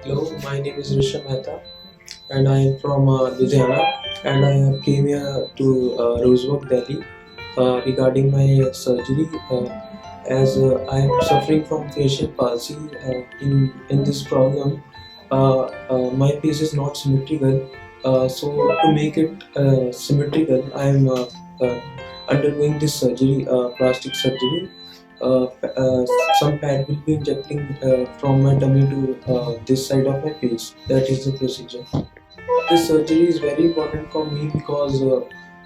Hello, my name is Rishabh Mehta and I am from Ludhiana, and I have came here to Roseburg, Delhi regarding my surgery as I am suffering from facial palsy. In this problem, my face is not symmetrical. So to make it symmetrical, I am undergoing this surgery, plastic surgery. Some pad will be injecting from my tummy to this side of my face. That is the procedure. This surgery is very important for me because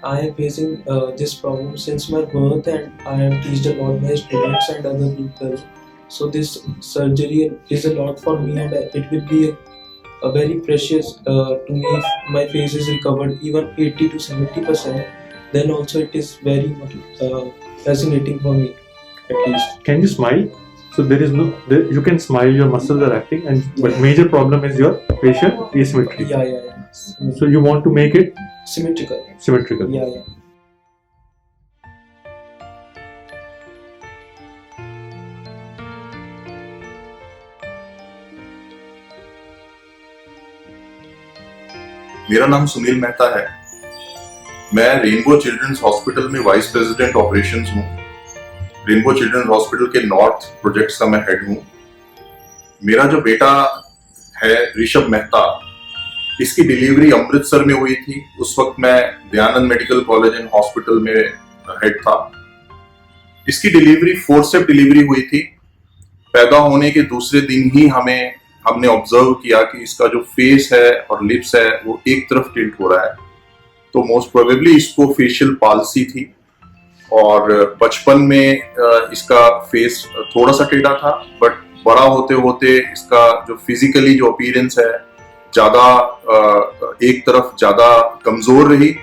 I am facing this problem since my birth, and I am teased a lot by students and other people. So this surgery is a lot for me, and it will be a very precious to me if my face is recovered even 80 to 70%. Then also it is very fascinating for me at least. Can you smile? So there is no, you can smile, your muscles are acting, and but major problem is your facial asymmetry. Yeah. So you want to make it Symmetrical. symmetrical. Yeah. मेरा नाम सुनील मेहता है। मैं rainbow children's hospital में vice president operations हूँ। Rainbow children's hospital के north projects का मैं head हूँ। मेरा जो बेटा है ऋषभ मेहता, इसकी डिलीवरी अमृतसर में हुई थी। उस वक्त मैं Dayanand medical college and hospital में हेड था। इसकी डिलीवरी फोर्सेप डिलीवरी हुई थी। पैदा होने के दूसरे दिन ही हमने ऑब्जर्व किया कि इसका जो फेस है और लिप्स है वो एक तरफ टिल्ट हो रहा है। तो मोस्ट प्रोबेबली इसको फेशियल पाल्सी थी, और बचपन में इसका फेस थोड़ा सा टेढ़ा था, बट बड़ा होते होते इसका जो फिजिकली जो अपीयरेंस है ज्यादा एक तरफ ज्यादा कमजोर रही।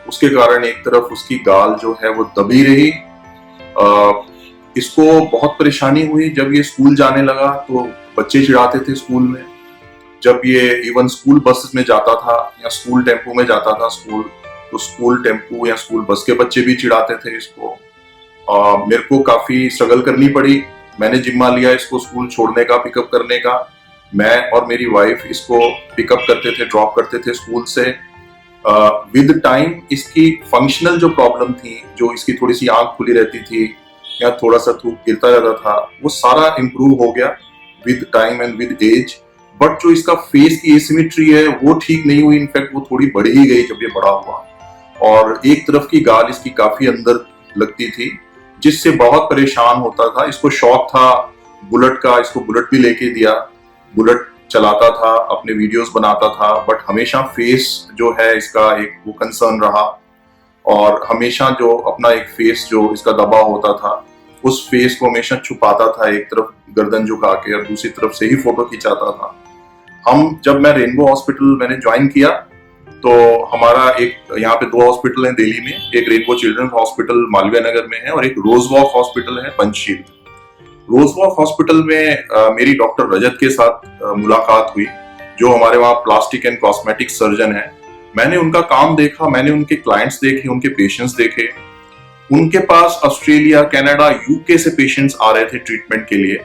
उसके कारण एक तरफ उसकी गाल जो है वो दबी रही। इसको बहुत परेशानी हुई जब ये स्कूल जाने लगा। तो बच्चे चिढ़ाते थे स्कूल में। जब ये इवन स्कूल बस में जाता था या स्कूल टेम्पो में जाता था स्कूल, तो स्कूल टेम्पो या स्कूल बस के बच्चे भी चिढ़ाते थे इसको। मेरे को काफी स्ट्रगल करनी पड़ी। मैंने जिम्मा लिया इसको स्कूल छोड़ने का, पिकअप करने का। मैं और मेरी वाइफ इसको पिकअप करते थे, ड्रॉप करते थे स्कूल से। विद टाइम इसकी फंक्शनल जो प्रॉब्लम थी, जो इसकी थोड़ी सी आंख खुली रहती थी या थोड़ा सा थूक गिरता रहता था, वो सारा इम्प्रूव हो गया with time and with age. But जो इसका फेस की एसिमेट्री है वो ठीक नहीं हुई। इनफैक्ट वो थोड़ी बढ़ ही गई जब ये बड़ा हुआ, और एक तरफ की गाल इसकी काफी अंदर लगती थी, जिससे बहुत परेशान होता था। इसको शौक था बुलेट का, इसको बुलेट भी लेके दिया, बुलेट चलाता था, अपने वीडियोस बनाता था। बट हमेशा फेस जो है इसका एक वो कंसर्न रहा, और हमेशा जो अपना एक फेस जो इसका दबा होता था, उस फेस को हमेशा छुपाता था, एक तरफ गर्दन झुका के और दूसरी तरफ से ही फोटो खिंचाता था। जब मैं रेनबो हॉस्पिटल मैंने ज्वाइन किया, तो हमारा एक यहाँ पे 2 हॉस्पिटल हैं दिल्ली में। एक rainbow children's hospital Malviya Nagar में है, और एक रोजवॉक हॉस्पिटल है पंचशील। रोजवॉक हॉस्पिटल में मेरी डॉक्टर रजत के साथ मुलाकात हुई, जो हमारे वहाँ प्लास्टिक एंड कॉस्मेटिक सर्जन है। मैंने उनका काम देखा, मैंने उनके क्लाइंट्स देखे, उनके पेशेंट्स देखे। उनके पास ऑस्ट्रेलिया, कनाडा, यूके से पेशेंट्स आ रहे थे ट्रीटमेंट के लिए।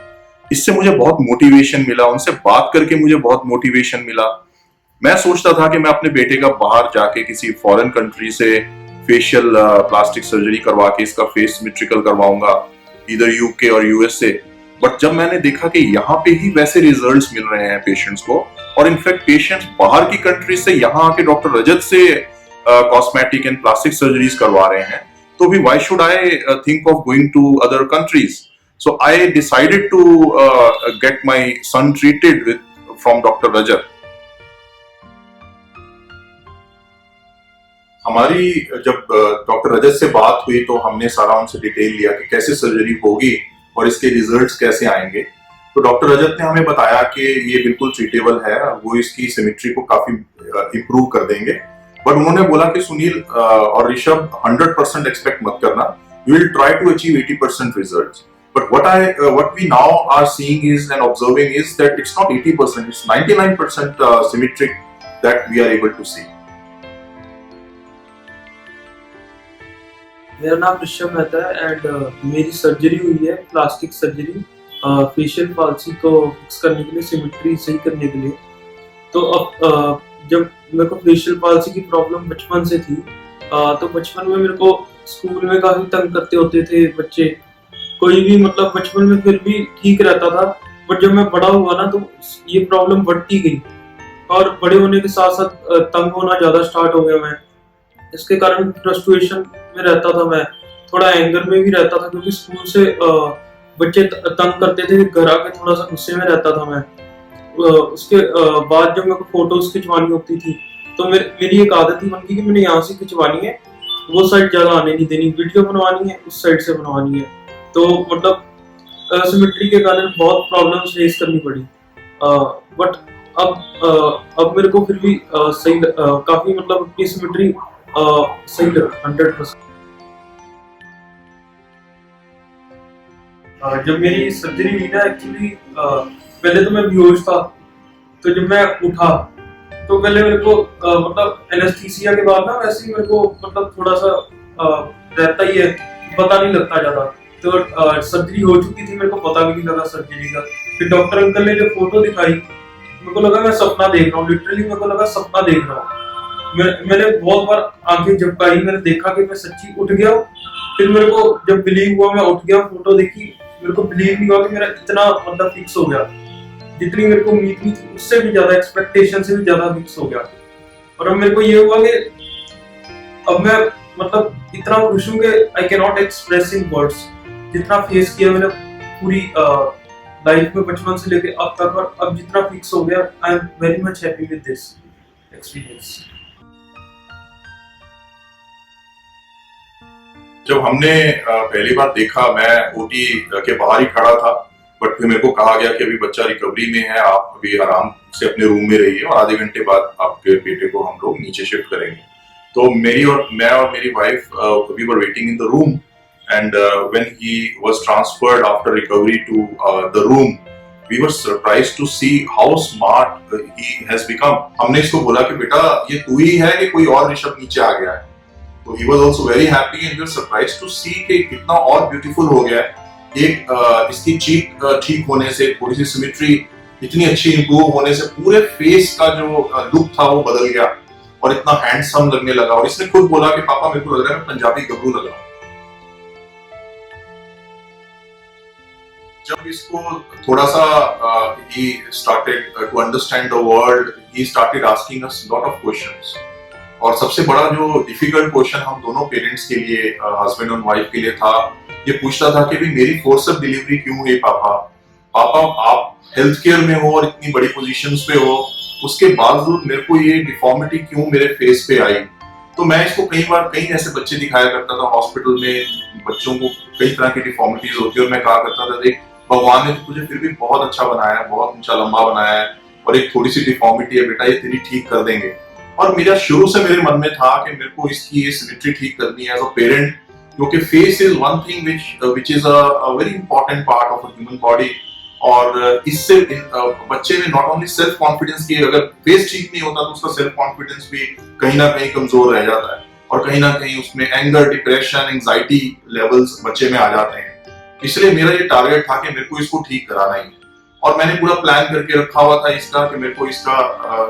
इससे मुझे बहुत मोटिवेशन मिला, उनसे बात करके मुझे बहुत मोटिवेशन मिला। मैं सोचता था कि मैं अपने बेटे का बाहर जाके किसी फॉरेन कंट्री से फेशियल प्लास्टिक सर्जरी करवा के इसका फेस सिमेट्रिकल करवाऊंगा, इधर यूके और यूएसए। बट जब मैंने देखा कि यहाँ पे ही वैसे रिजल्ट्स मिल रहे हैं पेशेंट्स को, और इनफैक्ट पेशेंट्स बाहर की कंट्री से यहाँ आके डॉक्टर रजत से कॉस्मेटिक एंड प्लास्टिक सर्जरीज करवा रहे हैं, तो भी why should I think of going to other countries? So I decided to get my son treated from Dr. Rajat. हमारी जब डॉक्टर रजत से बात हुई, तो हमने सारा उनसे डिटेल लिया कि कैसे सर्जरी होगी और इसके रिजल्ट्स कैसे आएंगे। तो डॉक्टर रजत ने हमें बताया कि ये बिल्कुल ट्रीटेबल है, वो इसकी सिमेट्री को काफी इम्प्रूव कर देंगे। बट उन्होंने बोला कि सुनील और ऋषभ 100% एक्सपेक्ट मत करना, we will try to achieve 80% results. But what we now are seeing is and observing is that it's not 80%, it's 99% symmetric that we are able to see. मेरा नाम ऋषभ मेहता है, एंड मेरी सर्जरी हुई है, प्लास्टिक सर्जरी। फेशियल पाल्सी को fix करने के लिए, सिमेट्री सही करने के लिए। तो अब जब मेरे को फेशियल पाल्सी की प्रॉब्लम बचपन से थी, तो बचपन में मेरे को स्कूल में काफी तंग करते होते थे बच्चे, कोई भी, मतलब बचपन में फिर भी ठीक रहता था, बट जब मैं बड़ा हुआ ना तो ये प्रॉब्लम बढ़ती गई, और बड़े होने के साथ साथ तंग होना ज्यादा स्टार्ट हो गया मैं। इसके कारण फ्रस्ट्रेशन में रहता था मैं, थोड़ा एंगर में भी रहता था, क्योंकि स्कूल से बच्चे तंग करते थे, घर आके थोड़ा सा गुस्से में रहता था मैं। उसके बाद जब मेरे को फोटोज खिंचवानी होती थी, तो मेरी एक आदत ही बन गई कि मैंने यहाँ से खिंचवानी है, वो साइड ज्यादा आने नहीं देनी, वीडियो बनवानी है उस साइड से बनवानी है। तो मतलब सिमेट्री के कारण बहुत प्रॉब्लम्स फेस करनी पड़ी, बट अब मेरे को फिर भी सही काफी, मतलब अपनी सिमेट्री सही लगा 100%। जब मेरी सर्जरी हुई ना, एक्चुअली पहले तो मैं बेहोश था, तो जब मैं उठा तो पहले मेरे को मतलब एनेस्थीसिया के बाद ना वैसे ही मेरे को मतलब थोड़ा सा रहता ही है, पता नहीं लगता ज्यादा। तो सर्जरी हो चुकी थी, मेरे को पता भी नहीं लगा सर्जरी का। फिर डॉक्टर अंकल ने जो फोटो दिखाई, मेरे को लगा मैं सपना देख रहा हूँ, लिटरली मेरे को लगा सपना देख रहा हूँ। मैंने बहुत बार आंखें झपकाई, मैंने देखा कि मैं सच्ची उठ गया हूँ। फिर मेरे को जब बिलीव हुआ, मैं उठ गया, फोटो देखी, मेरे को बिलीव नहीं हुआ कि मेरा इतना मतलब फिक्स हो गया। जितनी मेरे को उम्मीद नहीं थी उससे भी ज्यादा, एक्सपेक्टेशन से भी ज्यादा फिक्स हो गया। और अब मेरे को ये हुआ कि अब मैं मतलब इतना खुश हूँ कि I can not express in words. जितना फेस किया मैंने पूरी लाइफ में बचपन से लेके अब तक, और अब जितना फिक्स हो गया, I am very much happy with this experience. जब हमने पहली बार देखा, मैं ओटी के बाहर ही खड़ा था, बट फिर मेरे को कहा गया कि अभी बच्चा रिकवरी में है, आप अभी आराम से अपने रूम में रहिए और आधे घंटे बाद आपके बेटे को हम लोग नीचे शिफ्ट करेंगे। तो मैं और मेरी wife we were waiting in the room, and when he was transferred after recovery to the room, we were surprised to see how smart he has become. हमने इसको बोला कि बेटा ये तू ही है कि कोई और ऋषभ नीचे आ गया है? तो he was also very happy and we were surprised to see कि कितना और ब्यूटीफुल हो गया है। एक इसकी चीक ठीक होने से, थोड़ी सी सिमेट्री इतनी अच्छी इंप्रूव होने से पूरे फेस का जो लुक था वो बदल गया और इतना हैंडसम लगने लगा। और इसने खुद बोला कि पापा मेरे को लग रहा है मैं पंजाबी गबरू लग रहा हूँ। जब इसको थोड़ा सा he started to understand the world, he started asking us lot of questions। और सबसे बड़ा जो डिफिकल्ट क्वेश्चन हम दोनों पेरेंट्स के लिए, हस्बैंड और वाइफ के लिए था, ये पूछता था कि भी मेरी फोर्सअप डिलीवरी क्यों हुई पापा? पापा आप हेल्थ केयर में हो और इतनी बड़ी पोजीशंस पे हो, उसके बावजूद मेरे को ये डिफॉर्मिटी क्यों मेरे फेस पे आई? तो मैं इसको कई ऐसे बच्चे दिखाया करता था हॉस्पिटल में, बच्चों को कई तरह की डिफॉर्मिटीज होती है, और मैं कहा करता था देख भगवान ने तुझे फिर भी बहुत अच्छा बनाया है, बहुत ऊंचा लंबा बनाया है, और एक थोड़ी सी डिफॉर्मिटी है बेटा, ये तेरी ठीक कर देंगे। और मेरा शुरू से मेरे मन में था कि मेरे को इसकी ये सिमेट्री ठीक करनी है एज अ पेरेंट, क्योंकि face is one thing which is a very important part of a human body. और इससे बच्चे में नॉट ओनली सेल्फ कॉन्फिडेंस की, अगर फेस ठीक नहीं होता तो उसका सेल्फ कॉन्फिडेंस भी कहीं ना कहीं कमजोर रह जाता है, और कहीं ना कहीं उसमें एंगर, डिप्रेशन, एंजाइटी लेवल्स बच्चे में आ जाते हैं। इसलिए मेरा ये टारगेट था कि मेरे को इसको ठीक कराना ही, और मैंने पूरा प्लान करके रखा हुआ था इसका कि मेरे को इसका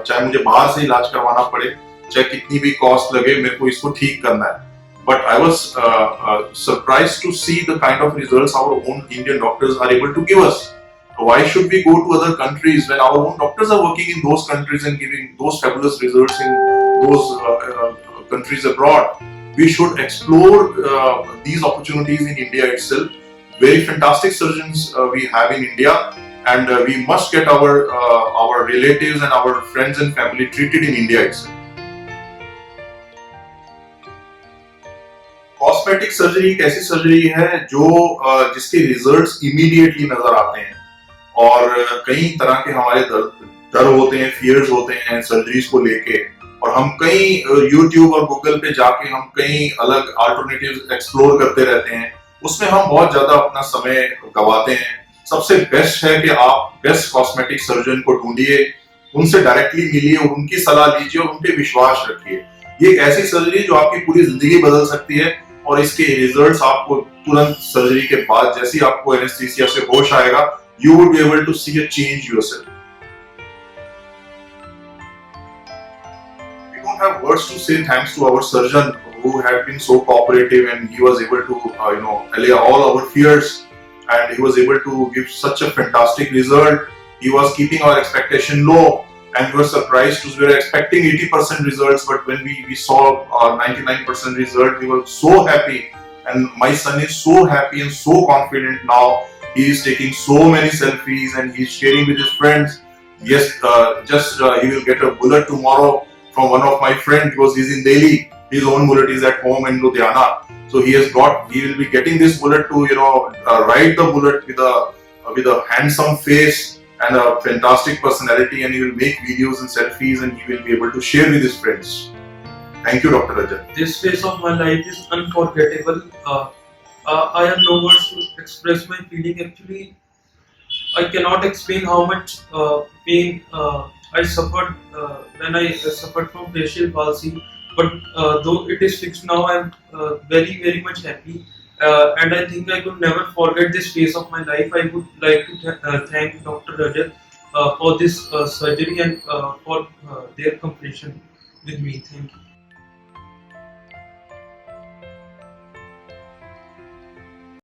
चाहे मुझे बाहर से इलाज करवाना पड़े, चाहे कितनी भी कॉस्ट लगे, मेरे को इसको ठीक करना है। But I was surprised to see the kind of results our own Indian doctors are able to give us. Why should we go to other countries when our own doctors are working in those countries and giving those fabulous results in those countries abroad? We should explore these opportunities in India itself. Very fantastic surgeons we have in India, and we must get our relatives and our friends and family treated in India itself. Cosmetic surgery एक ऐसी surgery है जो जिसके results immediately नजर आते हैं, और कई तरह के हमारे डर होते हैं, फियर्स होते हैं सर्जरीज को लेके, और हम कई YouTube और Google पे जाके हम कई अलग अल्टरनेटिव्स एक्सप्लोर करते रहते हैं, उसमें हम बहुत ज्यादा अपना समय गवाते हैं। सबसे बेस्ट है कि आप बेस्ट कॉस्मेटिक सर्जन को ढूंढिए, उनसे डायरेक्टली मिलिए, उनकी सलाह लीजिए और उन पे विश्वास रखिए। ये एक ऐसी सर्जरी जो आपकी पूरी जिंदगी बदल सकती है, और इसके रिजल्ट्स आपको तुरंत सर्जरी के बाद जैसे ही आपको एनेस्थीसिया से होश आएगा, you would be able to see a change yourself. We don't have words to say thanks to our surgeon who had been so cooperative, and he was able to allay all our fears, and he was able to give such a fantastic result. He was keeping our expectation low, and we were surprised. We were expecting 80% results, but when we saw 99% result, we were so happy. And my son is so happy and so confident now. He is taking so many selfies and he is sharing with his friends. Yes, he will get a bullet tomorrow from one of my friends because he's in Delhi. His own bullet is at home in Ludhiana. So he will be getting this bullet to ride the bullet with a handsome face and a fantastic personality, and he will make videos and selfies and he will be able to share with his friends. Thank you, Dr. Rajat. This phase of my life is unforgettable. I have no words to express my feeling. Actually, I cannot explain how much pain I suffered when I suffered from facial palsy. But though it is fixed now, I am very, very much happy. And I think I could never forget this phase of my life. I would like to thank Dr. Rajat for this surgery and for their compassion with me. Thank you.